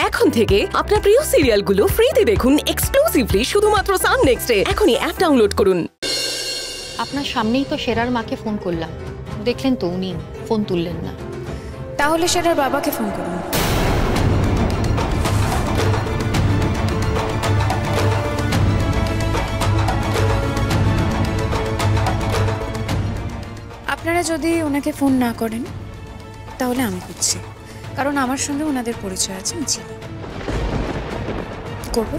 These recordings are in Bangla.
এখন থেকে আপনার প্রিয় সিরিয়ালগুলো ফ্রিতে দেখুন এক্সক্লুসিভলি শুধুমাত্র সান নেক্সটে। এখনই অ্যাপ ডাউনলোড করুন। আপনার সামনেই তো সেরার মাকে ফোন করলাম, দেখলেন তো উনি ফোন তুললেন না। তাহলে সেরার বাবাকে ফোন করুন। আপনারা যদি ওনাকে ফোন না করেন তাহলে আমি করছি, কারণ আমার সঙ্গে ওনাদের পরিচয় আছে, আমি চিনি। করব।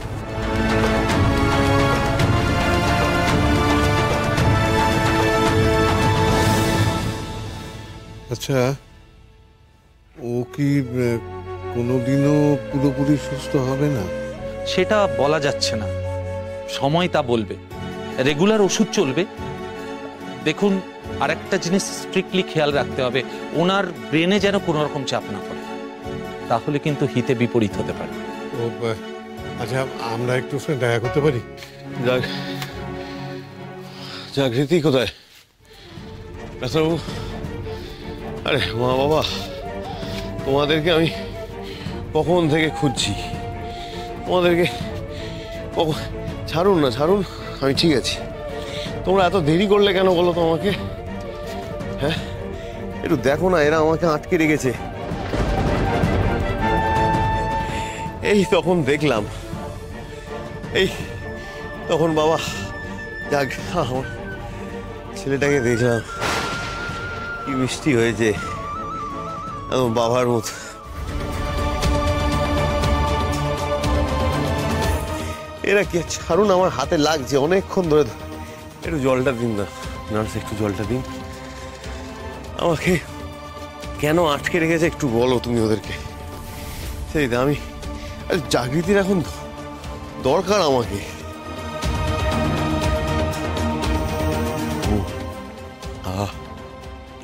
আচ্ছা, ও কি কোনোদিনও পুরোপুরি সুস্থ হবে না? সেটা বলা যাচ্ছে না, সময় তা বলবে। রেগুলার ওষুধ চলবে। দেখুন, আর একটা জিনিস স্ট্রিক্টলি খেয়াল রাখতে হবে, ওনার ব্রেনে যেন কোনো রকম চাপ না পড়ে, তাহলে কিন্তু হিতে বিপরীত হতে পারে। ও আচ্ছা, আমরা একটু দেখা করতে পারি? জাগৃতি কোথায়? ডাক্তারবাবু, আরে মা বাবা, তোমাদেরকে আমি কখন থেকে খুঁজছি। তোমাদেরকে ছাড়ুন না, ছাড়ুন, আমি ঠিক আছি। তোমরা এত দেরি করলে কেন বলো তো আমাকে? হ্যাঁ, একটু দেখো না, এরা আমাকে আটকে রেখেছে। এই তখন দেখলাম, এই তখন বাবা যাক, আমার ছেলেটাকে দেখলাম, কি মিষ্টি হয়েছে, আমার বাবার মতো। এরা কি, ছাড়ুন, আমার হাতে লাগছে অনেকক্ষণ ধরে। একটু জলটা দিন না নার্স, একটু জলটা দিন। আমাকে কেন আটকে রেখেছে একটু বলো তুমি ওদেরকে। সেই আমি জাগৃতির এখন দরকার আমাকে।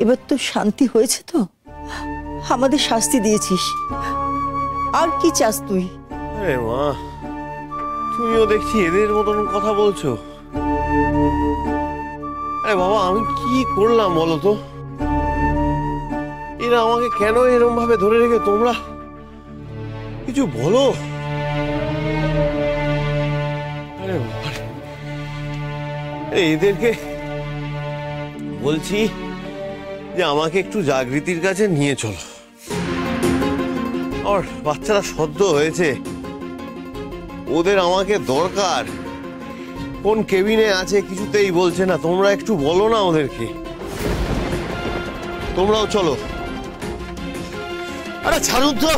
এবার তো শান্তি হয়েছে তো? আমাদের শাস্তি দিয়েছিস, আর কি চাস তুই? আরে মা, তুমিও দেখছি এদের মতন কথা বলছো। আরে বাবা, আমি কি করলাম বলো তো? এরা আমাকে কেন এরকম ভাবে ধরে রেখে, তোমরা কিছু বলো। আরে এদেরকে বলছি যে আমাকে একটু জাগৃতির কাছে নিয়ে চলো। আর বাচ্চারা সদ্য হয়েছে, ওদের আমাকে দরকার। কোন কেবিনে আছে কিছুতেই বলছে না। তোমরা একটু বলো না ওদেরকে, তোমরাও চলো। আরে ছাড়ুন তো।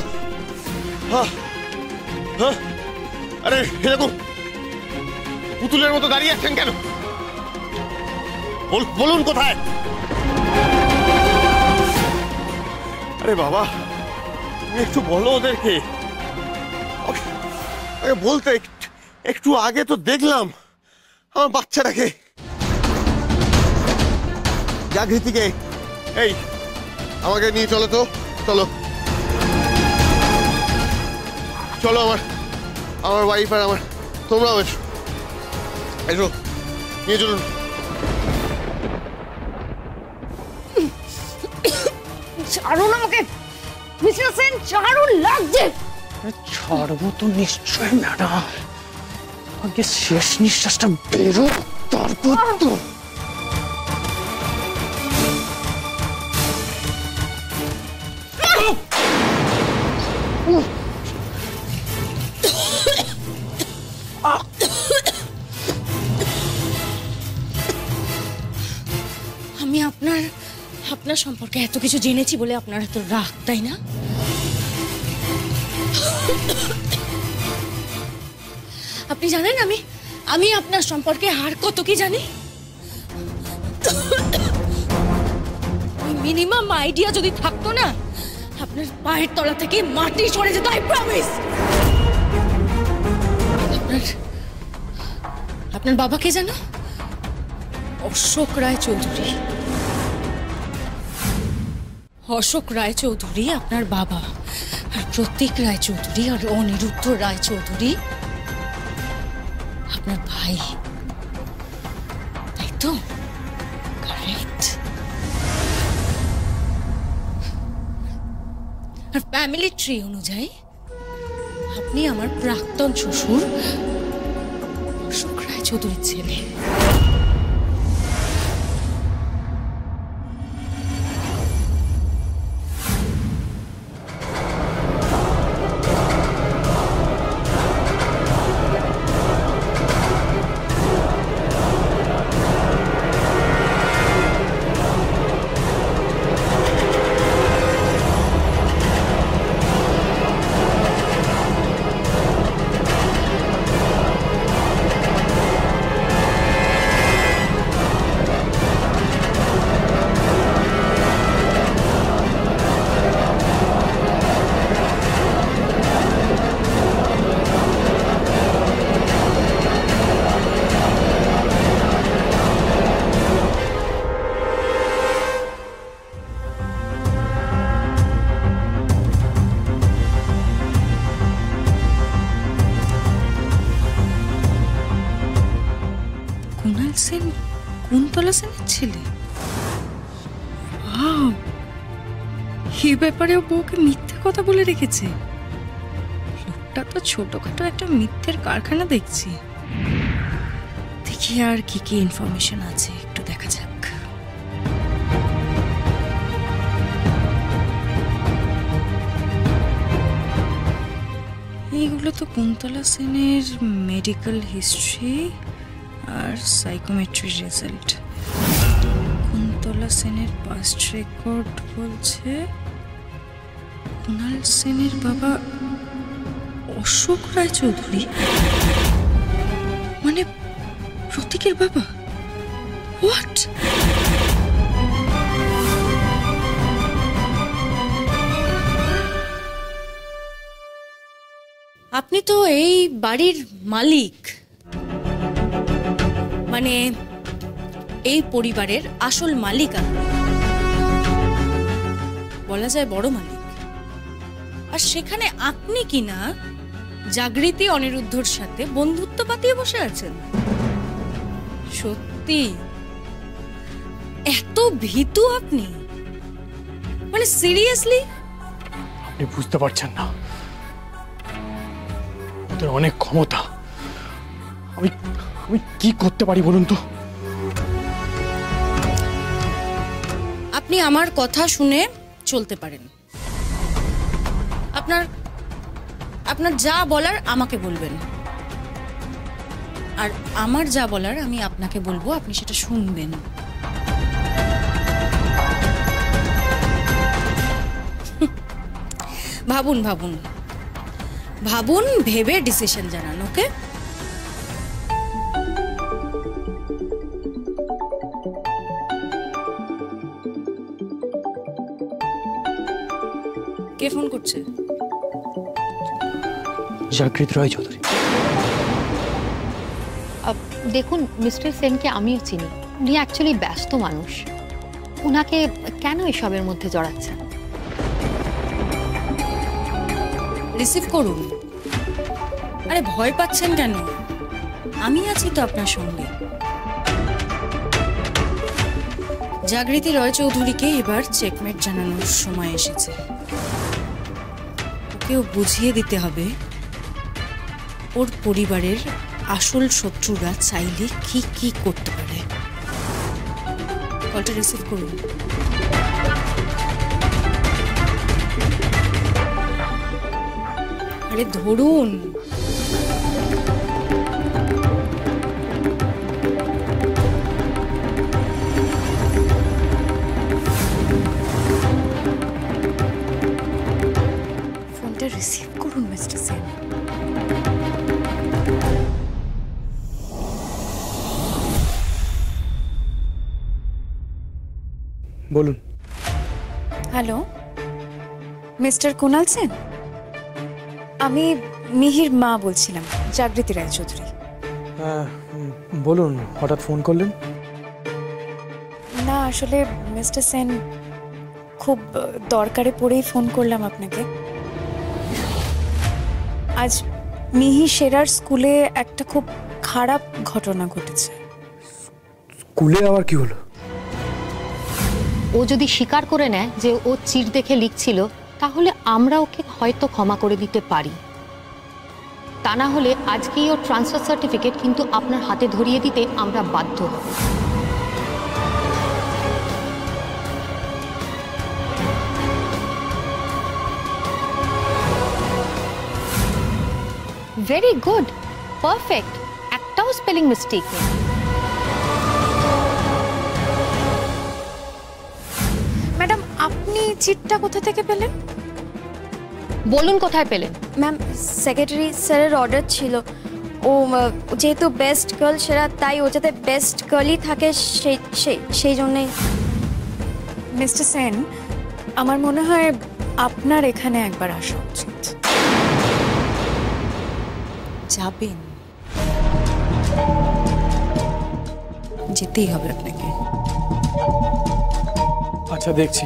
আরে এরকম পুতুলের মতো দাঁড়িয়ে আছেন কেন? বলুন কোথায়? আরে বাবা, তুমি একটু বলো ওদেরকে। বলতে একটু আগে তো দেখলাম আমার বাচ্চাটাকে, জাগৃতিকে। এই আমাকে নিয়ে চলো তো, চলো চলো, আমার ওয়াইফ আর আমার, তোমরাও এসো, এসো, নিয়ে চলুন। ছাড়ুন আমাকে, মিস্টার সেন, ছাড়ুন, লাগছে। ছাড়বো তো নিশ্চয় ম্যাডাম, আগে শেষ নিঃশ্বাসটা বেরো, তারপর তো। আমি আপনার সম্পর্কে এত কিছু জেনেছি বলে আপনার এত রাগ, তাই না? আপনি জানেন আমি আপনার সম্পর্কে আর কত কি জানি। মিনিমাম আইডিয়া যদি থাকতো না, আপনার পায়ের তলা থেকে মাটি সরে যেত, আই প্রমিস। আপনার বাবাকে জানো? অশোক রায় চৌধুরী। অশোক রায় চৌধুরী আপনার বাবা, আর প্রতীক রায় চৌধুরী আর অনিরুদ্ধ রায় চৌধুরী আপনার ভাই, তাই তো? কারেক্ট। আর ফ্যামিলি ট্রি অনুযায়ী আপনি আমার প্রাক্তন শ্বশুর অশোক রায়চৌধুরীর ছেলে। কুণাল সেন কুন্তলা সেনের ছেলে? এই ব্যাপারেও বউকে মিথ্যে কথা বলে রেখেছে। লোকটা তো ছোটখাটো একটা মিথ্যের কারখানা দেখছি। দেখি আর কি কি ইনফরমেশন আছে, একটু দেখা যাক। এইগুলো তো কুন্তলা সেনের মেডিকেল হিস্ট্রি আর সাইকোমেট্রি রেজাল্ট। কুন্তলা সেনের পাস্ট রেকর্ড বলছে কুণাল সেনের বাবা অশোক রায়চৌধুরী, মানে প্রতীকের বাবা। হোয়াট? আপনি তো এই বাড়ির মালিক, মানে এই পরিবারের আসল মালিক। বলা যায় বড় মালিক। আর সেখানে আপনি কিনা জাগৃতি অনিরুদ্ধর সাথে বন্ধুত্ব পাতিয়ে বসে আছেন। সত্যি এত ভীতু আপনি? মানে সিরিয়াসলি? আপনি বুঝতে পারছেন না, ওদের অনেক ক্ষমতা। আমি কি করতে পারি বলুন তো? আপনি আমার কথা শুনে চলতে পারেন। আপনার যা বলার আমাকে বলবেন, আর আমার যা বলার আমি আপনাকে বলবো, আপনি সেটা শুনবেন। ভাবুন ভাবুন ভাবুন, ভেবে ডিসিশন জানান। ওকে? কে ফোন করছে? জাগৃতি রায়চৌধুরী। দেখুন মিস্টার সেনকে আমিও চিনি, উনি অ্যাকচুয়ালি ব্যস্ত মানুষ। ওনাকে কেন এসবের মধ্যে জড়াচ্ছেন? রিসিভ করুন। আরে ভয় পাচ্ছেন কেন? আমি আছি তো আপনার সঙ্গে। জাগৃতি রায়চৌধুরীকে এবার চেকমেট জানানোর সময় এসেছে। ওকেও বুঝিয়ে দিতে হবে ওর পরিবারের আসল শত্রুরা চাইলে কি কি করতে পারে। কলটা রিসিভ করুন। আরে ধরুন। ফোনটা রিসিভ করুন মিস্টার সেন। বলুন। Hello, mister Kunal Sen? আমি মিহির মা বলছিলাম, জাগৃতি রায়চৌধুরী। বলুন, হঠাৎ ফোন করলেন? না আসলে মিস্টার সেন, খুব দরকারে পড়েই ফোন করলাম আপনাকে। আজ মিহি সেরার স্কুলে একটা খুব খারাপ ঘটনা ঘটেছে। স্কুলে আবার কি হলো? ও যদি স্বীকার করে নেয় যে ও চিট দেখে লিখছিল, তাহলে আমরা ওকে হয়তো ক্ষমা করে দিতে পারি। তা না হলে আজকেই ওর ট্রান্সফার সার্টিফিকেট কিন্তু আপনার হাতে ধরিয়ে দিতে আমরা বাধ্য হব। ভেরি গুড, পারফেক্ট, একটাও স্পেলিং মিস্টেক নেই। ম্যাডাম আপনি চিটটা কোথা থেকে পেলেন? বলুন কোথায় পেলেন? ম্যাম সেক্রেটারি স্যারের অর্ডার ছিল, ও যেহেতু বেস্ট গার্ল সেরা, তাই ও যাতে বেস্ট গার্লই থাকে সেই জন্যেই। মিস্টার সেন, আমার মনে হয় আপনার এখানে একবার আসা উচিত। যাবেন? যেতেই হবে আপনাকে। আচ্ছা দেখছি।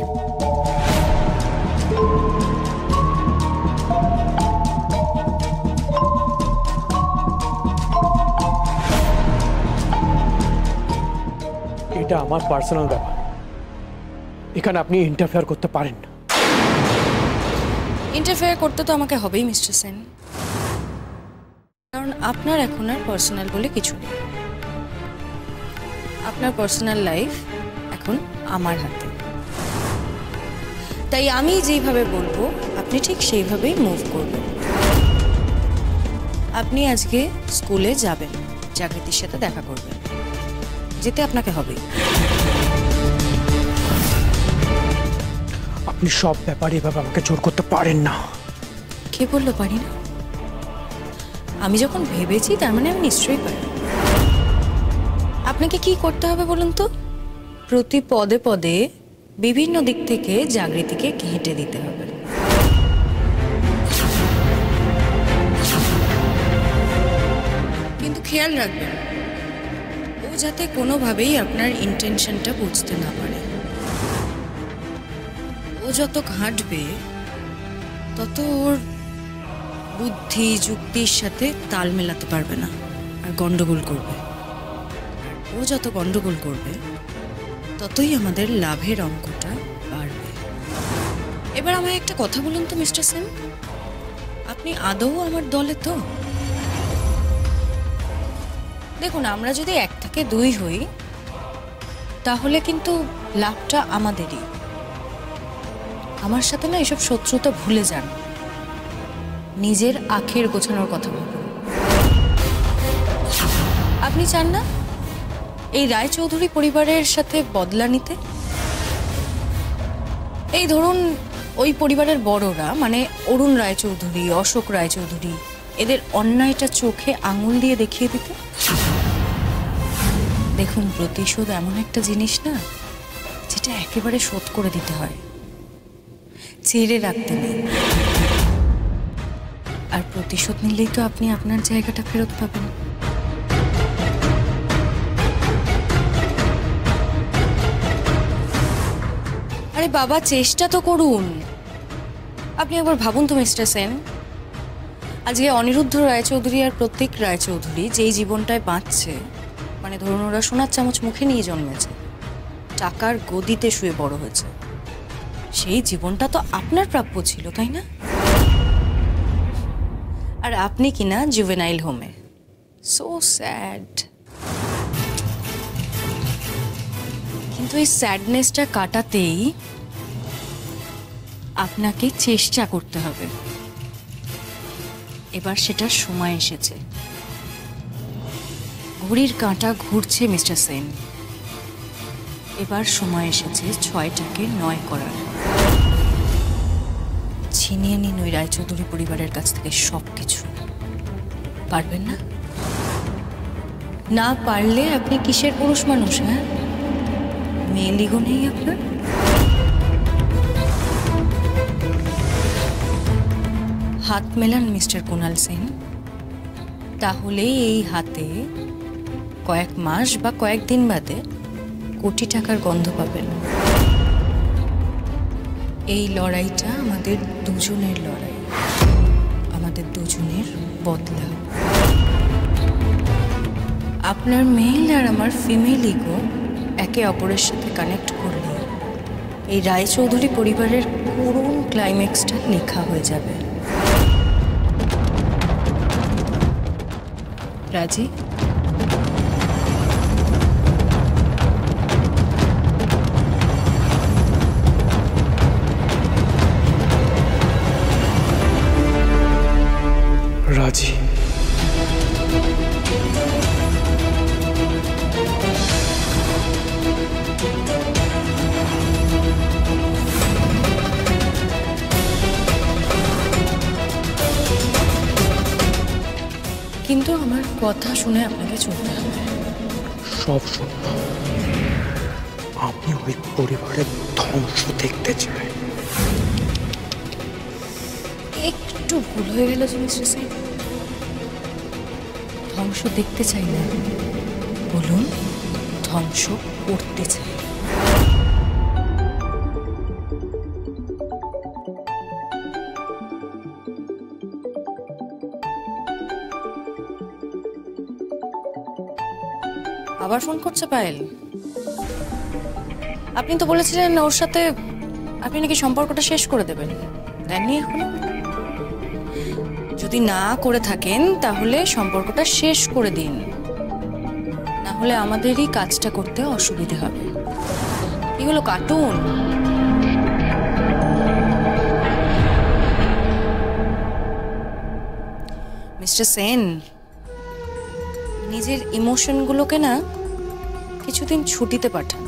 এটা আমার পার্সোনাল ব্যাপার, এখানে আপনি ইন্টারফেয়ার করতে পারেন না। ইন্টারফেয়ার করতে তো আমাকে হবেই মিস্টার সেন, কারণ আপনার এখন আর পার্সোনাল বলে কিছু নেই। আপনার পার্সোনাল লাইফ এখন আমার হাতে, তাই আমি যেইভাবে বলবো আপনি ঠিক সেইভাবেই মুভ করবেন। আপনি আজকে স্কুলে যাবেন, জাগৃতির সাথে দেখা করবেন, যেতে আপনাকে হবে। আপনি সব ব্যাপারে এভাবে আমাকে জোর করতে পারেন না। কে বললো পারি না? আমি যখন ভেবেছি তার মানে আমি নিশ্চয়ই পারি। আপনাকে কি করতে হবে বলুন তো? প্রতি পদে পদে বিভিন্ন দিক থেকে জাগৃতিকে ঘেঁটে দিতে হবে। কিন্তু খেয়াল রাখবেন ও যাতে কোনোভাবেই আপনার ইন্টেনশনটা বুঝতে না পারে। ও যত ঘাঁটবে তত ওর বুদ্ধি যুক্তির সাথে তাল মেলাতে পারবে না, আর গন্ডগোল করবে। ও যত গন্ডগোল করবে ততই আমাদের লাভের অঙ্কটা বাড়বে। এবার আমায় একটা কথা বলুন তো মিস্টার সেন, আপনি আদৌ আমার দলে তো? দেখুন, আমরা যদি 1 থেকে 2 হই তাহলে কিন্তু লাভটা আমাদেরই। আমার সাথে না এসব শত্রুতা ভুলে যান, নিজের আখের গোছানোর কথা ভাবুন। আপনি চান না এই রায়চৌধুরী পরিবারের সাথে বদলা নিতে? এই ধরুন ওই পরিবারের বড়রা, মানে অরুণ রায়চৌধুরী, অশোক রায়চৌধুরী, এদের অন্যায়টা চোখে আঙুল দিয়ে দেখিয়ে দিতে। দেখুন, প্রতিশোধ এমন একটা জিনিস না যেটা একেবারে শোধ করে দিতে হয়, ছেড়ে রাখতে নেই। আর প্রতিশোধ নিলেই তো আপনি আপনার জায়গাটা ফেরত পাবেন। আরে বাবা, চেষ্টা তো করুন। আপনি একবার ভাবুন তো মিস্টার সেন, আজকে অনিরুদ্ধ রায়চৌধুরী আর প্রত্যেক রায়চৌধুরী যেই জীবনটায় বাঁচছে, মানে ধরুন ওরা সোনার চামচ মুখে নিয়ে জন্মেছে, টাকার গদিতে শুয়ে বড় হয়েছে, সেই জীবনটা তো আপনার প্রাপ্য ছিল, তাই না? আর আপনি কিনা জুভেনাইল হোমে। So sad. কিন্তু এই স্যাডনেসটা কাটাতেই আপনাকে চেষ্টা করতে হবে। এবার সেটার সময় এসেছে। ঘড়ির কাঁটা ঘুরছে মিস্টার সেন। এবার সময় এসেছে 6টাকে 9 করার। ছিনিয়ে নিন ওই রায়চৌধুরী পরিবারের কাছ থেকে সবকিছু। পারবেন না? না পারলে আপনি কিসের পুরুষ মানুষ? হ্যাঁ, মেয়ে লিগো নেই আপনার? হাত মেলান মিস্টার কুণাল সেন, তাহলেই এই হাতে কয়েক মাস বা কয়েকদিন বাদে কোটি টাকার গন্ধ পাবেন। এই লড়াইটা আমাদের দুজনের লড়াই, আমাদের দুজনের বদলা। আপনার মেল আর আমার ফিমেল ইগো একে অপরের সাথে কানেক্ট করলে এই রায়চৌধুরী পরিবারের করুণ ক্লাইম্যাক্সটা লেখা হয়ে যাবে। রাজি? রাজি। কিন্তু আমার কথা শুনে আপনাকে চলতে হবে। সব শুনব। আমি ওই পরিবারের ধ্বংস দেখতে চাই। একটু ভুল হয়ে গেল যে মিস্টার সেন, ধ্বংস দেখতে চাই না, বলুন ধ্বংস করতে চাই। আবার ফোন করছে পায়েল? আপনি তো বলেছিলেন ওর সাথে আপনি নাকি সম্পর্কটা শেষ করে দেবেন, দেননি এখনো? যদি না করে থাকেন তাহলে সম্পর্কটা শেষ করে দিন, না হলে আমাদেরই কাজটা করতে অসুবিধে হবে। এগুলো কার্টুন। মিস্টার সেন, নিজের ইমোশনগুলোকে না কিছুদিন ছুটিতে পাঠান।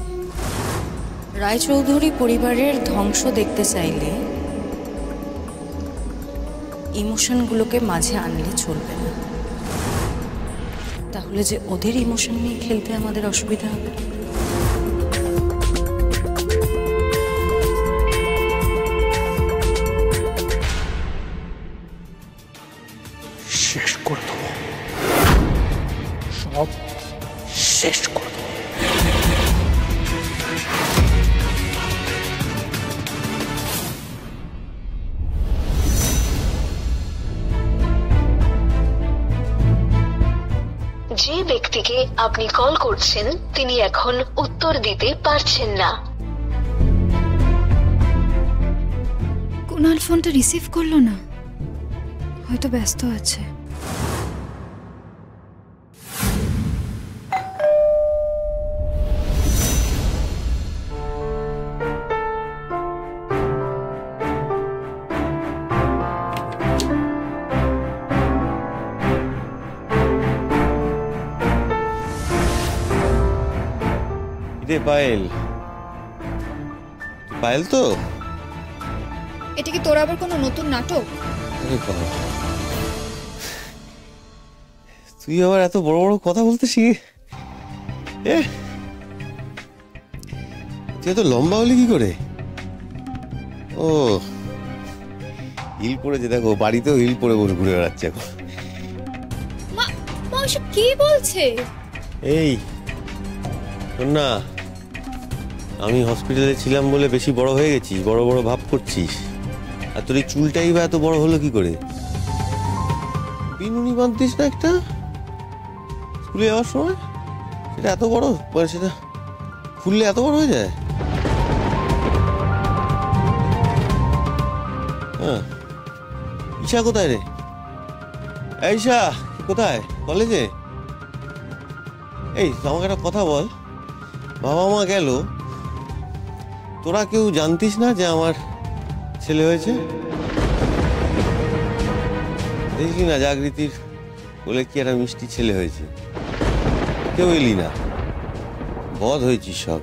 রায়চৌধুরী পরিবারের ধ্বংস দেখতে চাইলে ইমোশনগুলোকে মাঝে আনলে চলবে না, তাহলে যে ওদের ইমোশন নিয়ে খেলতে আমাদের অসুবিধা হবে। শেষ করে দেবো, সব শেষ করে দেবো। যে ব্যক্তিকে আপনি কল করছেন তিনি এখন উত্তর দিতে পারছেন না। কুনাল ফোনটা রিসিভ করলো না, হয়তো ব্যস্ত আছে। পায়েল, পায়েল তো? এটা কি তোর আবার কোনো নতুন নাটক? তুই আবার এত বড় বড় কথা বলতে শিখে তুই এত লম্বা হলি কি করে? ও হিল পরে, যে দেখো বাড়িতেও হিল পরে বসে ঘুরে বেড়াচ্ছে এখন। মা কি বলছে? এই শোন না, আমি হসপিটালে ছিলাম বলে বেশি বড় হয়ে গেছিস, বড় বড় ভাব করছিস। আর তোর এই চুলটাই বা এত বড় হলো কি করে? বিনুনি বাঁধতিস না একটা স্কুলে যাওয়ার সময়? সেটা এত বড়, সেটা খুললে এত বড় হয়ে যায়? হ্যাঁ, ঈশা কোথায় রে? ঈশা কোথায়? কলেজে? এই আমাকে একটা কথা বল, বাবা মা গেল, তোরা কেউ জানতিস না যে আমার ছেলে হয়েছে? দেখলি না জাগৃতির বলে কি একটা মিষ্টি ছেলে হয়েছে, কেউ এলি না, বধ হয়েছিস সব।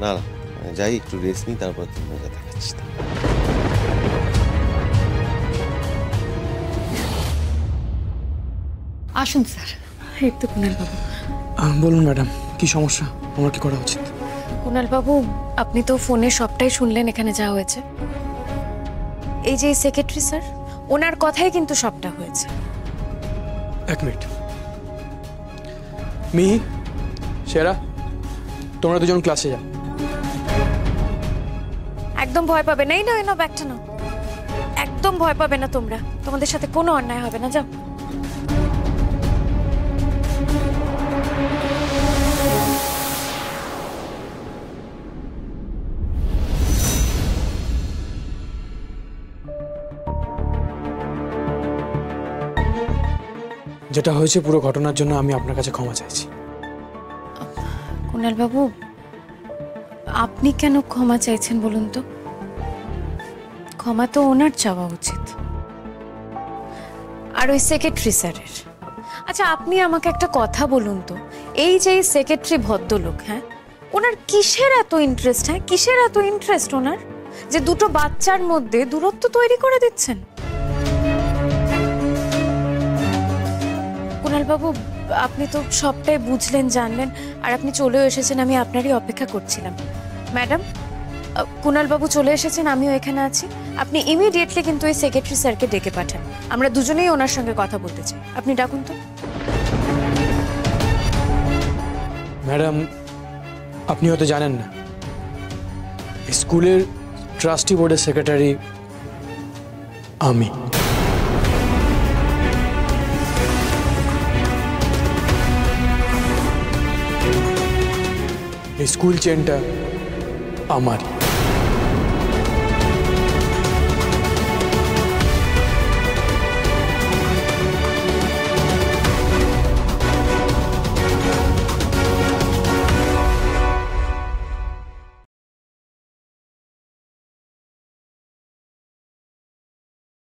না না যাই একটু রেস্ট নিই, তারপর তুই মজা দেখাচ্ছিস। আসুন স্যার। এই তো কুনাল বাবু। বলুন ম্যাডাম, কি সমস্যা? আমার কি করা উচিত? কুনাল বাবু, আপনি তো ফোনে সবটাই শুনলেন এখানে যা হয়েছে। এই যে সেক্রেটারি স্যার, ওনার কথাই কিন্তু সবটা হয়েছে। এক মিনিট, মিহি, সেরা, তোমরা দুজন ক্লাসে যাও। একদম ভয় পাবে না, এই নাও ব্যাগটা নাও। একদম ভয় পাবে না তোমরা, তোমাদের সাথে কোনো অন্যায় হবে না, যাও। যেটা হয়েছে পুরো ঘটনার জন্য আমি আপনার কাছে ক্ষমা চাইছি। কুণাল বাবু, আপনি কেন ক্ষমা চাইছেন বলুন তো? ক্ষমা তো ওনার চাওয়া উচিত, আর ওই সেক্রেটারি স্যারের। আচ্ছা, আপনি আমাকে একটা কথা বলুন তো, এই যে সেক্রেটারি ভদ্রলোক, হ্যাঁ, ওনার কিসের এত ইন্টারেস্ট? হ্যাঁ, কিসের এত ইন্টারেস্ট ওনার যে দুটো বাচ্চার মধ্যে দূরত্ব তৈরি করে দিচ্ছেন? কুণাল বাবু, আপনি তো সবটাই বুঝলেন, জানলেন, আর আপনি চলেও এসেছেন। আমি আপনারই অপেক্ষা করছিলাম। ম্যাডাম, কুণাল বাবু চলে এসেছেন, আমিও এখানে আছি। আপনি ইমিডিয়েটলি কিন্তু এই সেক্রেটারি স্যারকে ডেকে পাঠান। আমরা দুজনেই ওনার সঙ্গে কথা বলতে চাই। আপনি ডাকুন তো। ম্যাডাম, আপনি হয়তো জানেন না, স্কুলের ট্রাস্টি বোর্ডের সেক্রেটারি আমি। এই স্কুল চেনটা আমারই।